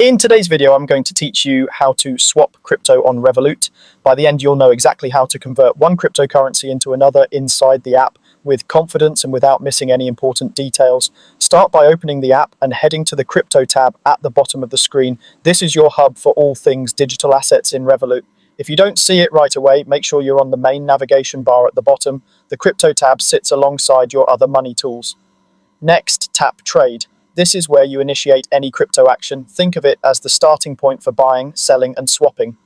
In today's video, I'm going to teach you how to swap crypto on Revolut. By the end, you'll know exactly how to convert one cryptocurrency into another inside the app with confidence and without missing any important details. Start by opening the app and heading to the crypto tab at the bottom of the screen. This is your hub for all things digital assets in Revolut. If you don't see it right away, make sure you're on the main navigation bar at the bottom. The crypto tab sits alongside your other money tools. Next, tap Trade. This is where you initiate any crypto action. Think of it as the starting point for buying, selling, and swapping.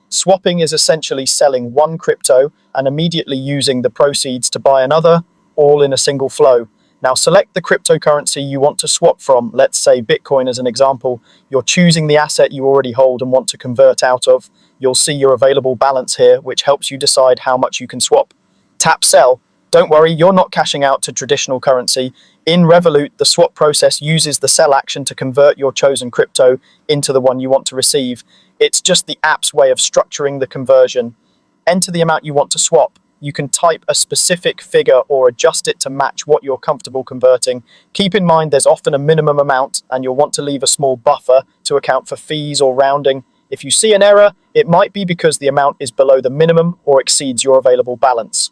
Swapping is essentially selling one crypto and immediately using the proceeds to buy another, all in a single flow. Now select the cryptocurrency you want to swap from, let's say Bitcoin as an example. You're choosing the asset you already hold and want to convert out of. You'll see your available balance here, which helps you decide how much you can swap. Tap Sell. Don't worry, you're not cashing out to traditional currency. In Revolut, the swap process uses the sell action to convert your chosen crypto into the one you want to receive. It's just the app's way of structuring the conversion. Enter the amount you want to swap. You can type a specific figure or adjust it to match what you're comfortable converting. Keep in mind there's often a minimum amount and you'll want to leave a small buffer to account for fees or rounding. If you see an error, it might be because the amount is below the minimum or exceeds your available balance.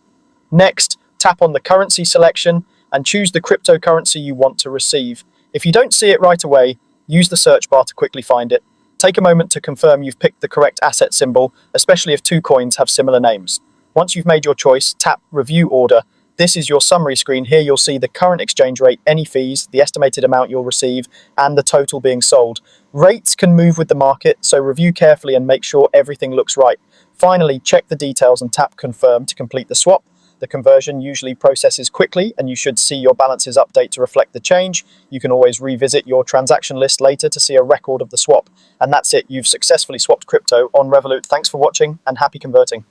Next, tap on the currency selection and choose the cryptocurrency you want to receive. If you don't see it right away, use the search bar to quickly find it. Take a moment to confirm you've picked the correct asset symbol, especially if two coins have similar names. Once you've made your choice, tap Review Order. This is your summary screen. Here you'll see the current exchange rate, any fees, the estimated amount you'll receive, and the total being sold. Rates can move with the market, so review carefully and make sure everything looks right. Finally, check the details and tap Confirm to complete the swap. The conversion usually processes quickly and you should see your balances update to reflect the change. You can always revisit your transaction list later to see a record of the swap. And that's it, you've successfully swapped crypto on Revolut. Thanks for watching and happy converting.